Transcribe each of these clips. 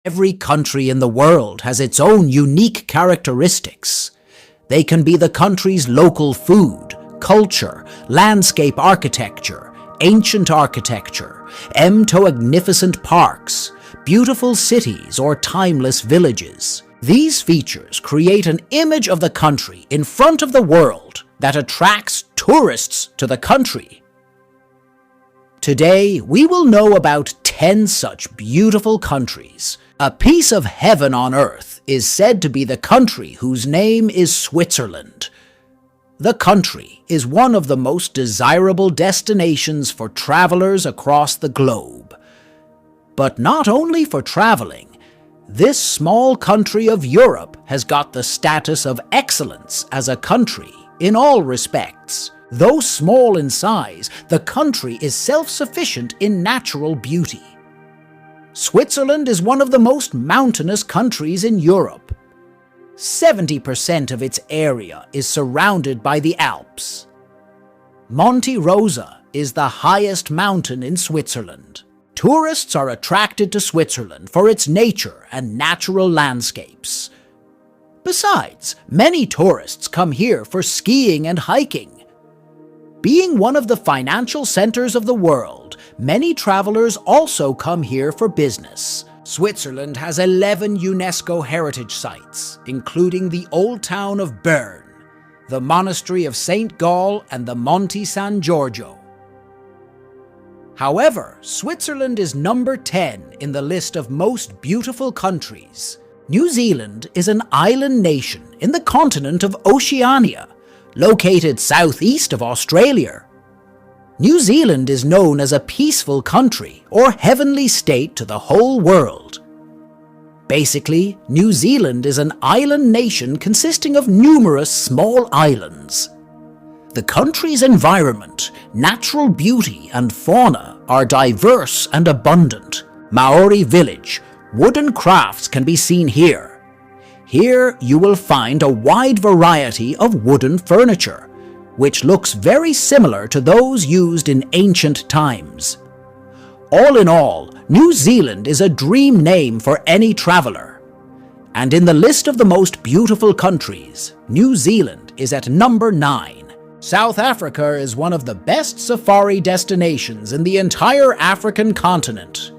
Every country in the world has its own unique characteristics. They can be the country's local food, culture, landscape architecture, ancient architecture, magnificent parks, beautiful cities, or timeless villages. These features create an image of the country in front of the world that attracts tourists to the country. Today, we will know about 10 such beautiful countries. A piece of heaven on earth is said to be the country whose name is Switzerland. The country is one of the most desirable destinations for travelers across the globe. But not only for traveling, this small country of Europe has got the status of excellence as a country in all respects. Though small in size, the country is self-sufficient in natural beauty. Switzerland is one of the most mountainous countries in Europe. 70% of its area is surrounded by the Alps. Monte Rosa is the highest mountain in Switzerland. Tourists are attracted to Switzerland for its nature and natural landscapes. Besides, many tourists come here for skiing and hiking. Being one of the financial centers of the world, many travelers also come here for business. Switzerland has 11 UNESCO heritage sites, including the Old Town of Bern, the Monastery of St. Gall, and the Monte San Giorgio. However, Switzerland is number 10 in the list of most beautiful countries. New Zealand is an island nation in the continent of Oceania, located southeast of Australia. New Zealand is known as a peaceful country or heavenly state to the whole world. Basically, New Zealand is an island nation consisting of numerous small islands. The country's environment, natural beauty, and fauna are diverse and abundant. Maori village, wooden crafts can be seen here. Here you will find a wide variety of wooden furniture, which looks very similar to those used in ancient times. All in all, New Zealand is a dream name for any traveler. And in the list of the most beautiful countries, New Zealand is at number 9. South Africa is one of the best safari destinations in the entire African continent.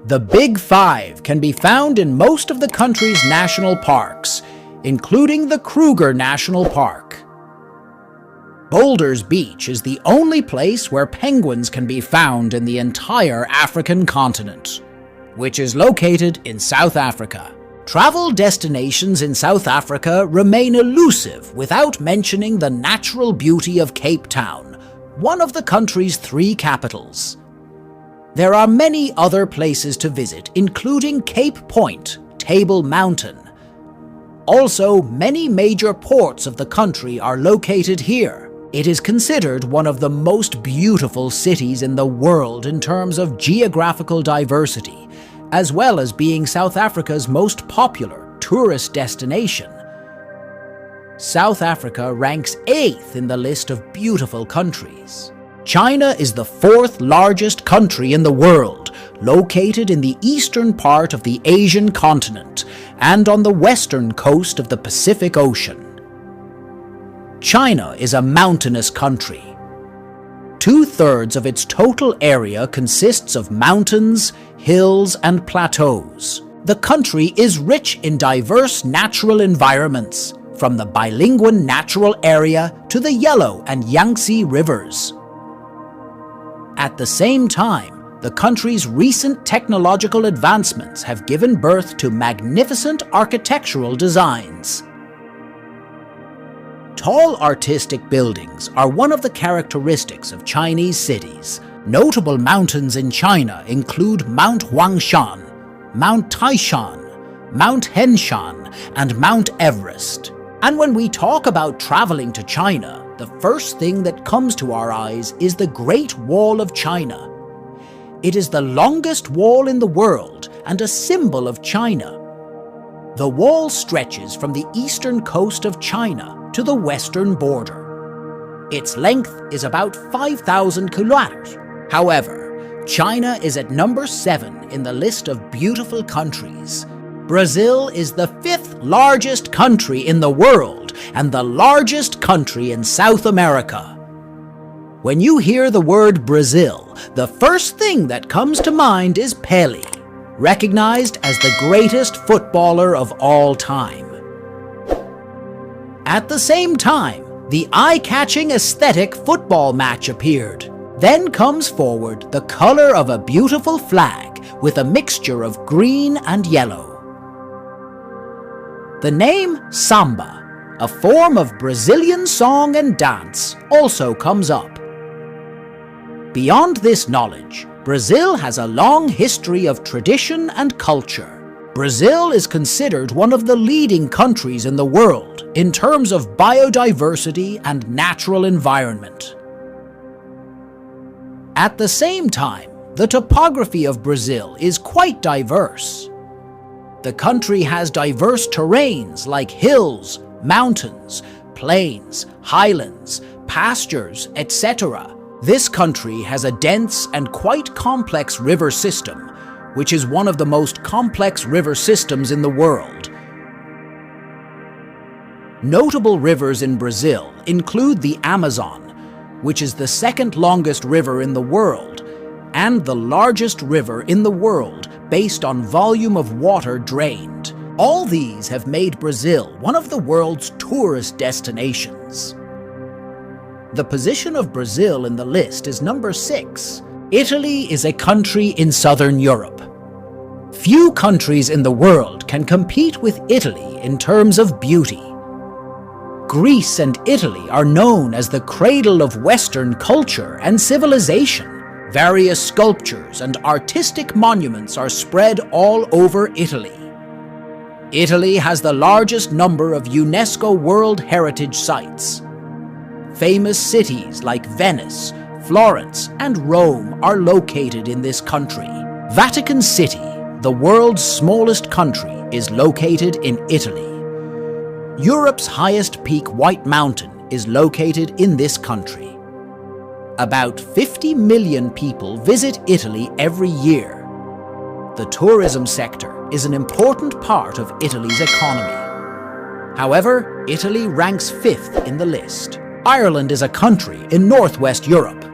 The Big Five can be found in most of the country's national parks, including the Kruger National Park. Boulders Beach is the only place where penguins can be found in the entire African continent, which is located in South Africa. Travel destinations in South Africa remain elusive without mentioning the natural beauty of Cape Town, one of the country's 3 capitals. There are many other places to visit, including Cape Point, Table Mountain. Also, many major ports of the country are located here. It is considered one of the most beautiful cities in the world in terms of geographical diversity, as well as being South Africa's most popular tourist destination. South Africa ranks 8th in the list of beautiful countries. China is the 4th largest country in the world, located in the eastern part of the Asian continent and on the western coast of the Pacific Ocean. China is a mountainous country. 2/3 of its total area consists of mountains, hills, and plateaus. The country is rich in diverse natural environments, from the Bailingwan Natural Area to the Yellow and Yangtze rivers. At the same time, the country's recent technological advancements have given birth to magnificent architectural designs. Tall artistic buildings are one of the characteristics of Chinese cities. Notable mountains in China include Mount Huangshan, Mount Taishan, Mount Henshan, and Mount Everest. And when we talk about traveling to China, the first thing that comes to our eyes is the Great Wall of China. It is the longest wall in the world and a symbol of China. The wall stretches from the eastern coast of China to the western border. Its length is about 5,000 kilometers. However, China is at number 7 in the list of beautiful countries. Brazil is the 5th largest country in the world and the largest country in South America. When you hear the word Brazil, the first thing that comes to mind is Pelé, recognized as the greatest footballer of all time. At the same time, the eye-catching aesthetic football match appeared. Then comes forward the color of a beautiful flag with a mixture of green and yellow. The name samba, a form of Brazilian song and dance, also comes up. Beyond this knowledge, Brazil has a long history of tradition and culture. Brazil is considered one of the leading countries in the world in terms of biodiversity and natural environment. At the same time, the topography of Brazil is quite diverse. The country has diverse terrains like hills, mountains, plains, highlands, pastures, etc. This country has a dense and quite complex river system, which is one of the most complex river systems in the world. Notable rivers in Brazil include the Amazon, which is the second longest river in the world, and the largest river in the world based on volume of water drained. All these have made Brazil one of the world's tourist destinations. The position of Brazil in the list is number 6. Italy is a country in southern Europe. Few countries in the world can compete with Italy in terms of beauty. Greece and Italy are known as the cradle of Western culture and civilization. Various sculptures and artistic monuments are spread all over Italy. Italy has the largest number of UNESCO World Heritage Sites. Famous cities like Venice, Florence, and Rome are located in this country. Vatican City, the world's smallest country, is located in Italy. Europe's highest peak, White Mountain, is located in this country. About 50 million people visit Italy every year. The tourism sector is an important part of Italy's economy. However, Italy ranks 5th in the list. Ireland is a country in northwest Europe.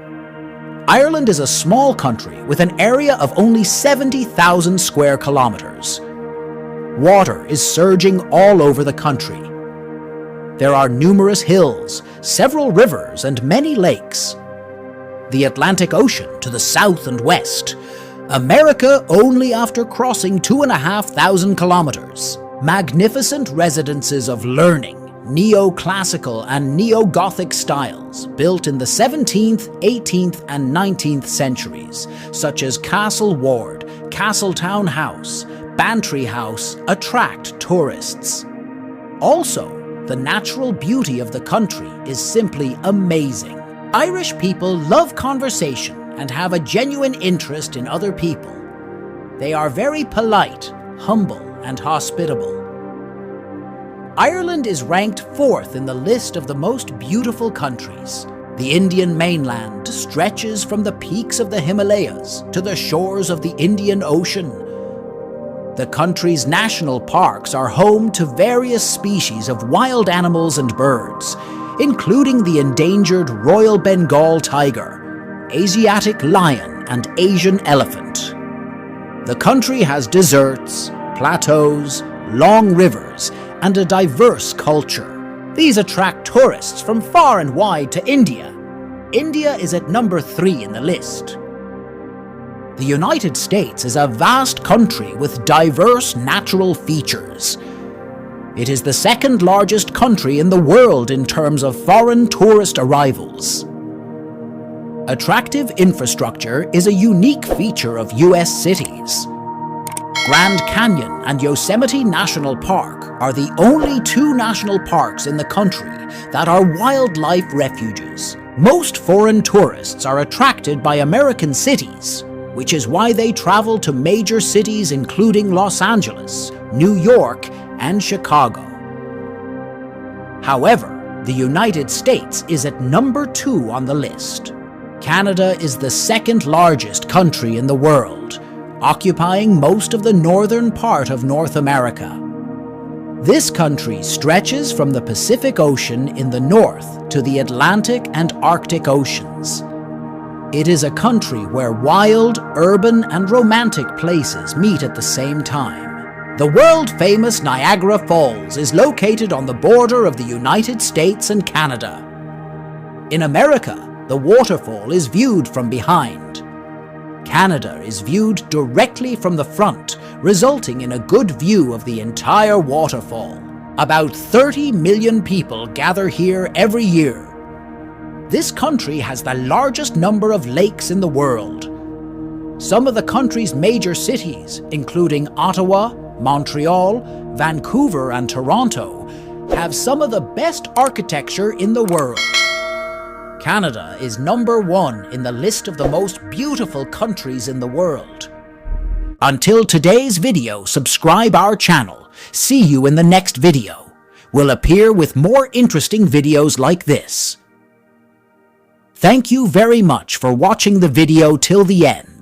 Ireland is a small country with an area of only 70,000 square kilometers. Water is surging all over the country. There are numerous hills, several rivers, and many lakes. The Atlantic Ocean to the south and west. America only after crossing 2,500 kilometers. Magnificent residences of learning, neoclassical and neo-Gothic styles built in the 17th, 18th and 19th centuries, such as Castle Ward, Castletown House, Bantry House, attract tourists. Also, the natural beauty of the country is simply amazing. Irish people love conversation and have a genuine interest in other people. They are very polite, humble, and hospitable. Ireland is ranked 4th in the list of the most beautiful countries. The Indian mainland stretches from the peaks of the Himalayas to the shores of the Indian Ocean. The country's national parks are home to various species of wild animals and birds, including the endangered Royal Bengal tiger, Asiatic lion, and Asian elephant. The country has deserts, plateaus, long rivers, and a diverse culture. These attract tourists from far and wide to India. India is at number 3 in the list. The United States is a vast country with diverse natural features. It is the second largest country in the world in terms of foreign tourist arrivals. Attractive infrastructure is a unique feature of U.S. cities. Grand Canyon and Yosemite National Park are the only 2 national parks in the country that are wildlife refuges. Most foreign tourists are attracted by American cities, which is why they travel to major cities including Los Angeles, New York, and Chicago. However, the United States is at number 2 on the list. Canada is the second largest country in the world, occupying most of the northern part of North America. This country stretches from the Pacific Ocean in the north to the Atlantic and Arctic Oceans. It is a country where wild, urban, and romantic places meet at the same time. The world-famous Niagara Falls is located on the border of the United States and Canada. In America, the waterfall is viewed from behind. Canada is viewed directly from the front, resulting in a good view of the entire waterfall. About 30 million people gather here every year. This country has the largest number of lakes in the world. Some of the country's major cities, including Ottawa, Montreal, Vancouver, and Toronto, have some of the best architecture in the world. Canada is number 1 in the list of the most beautiful countries in the world. Until today's video, subscribe our channel. See you in the next video. We'll appear with more interesting videos like this. Thank you very much for watching the video till the end.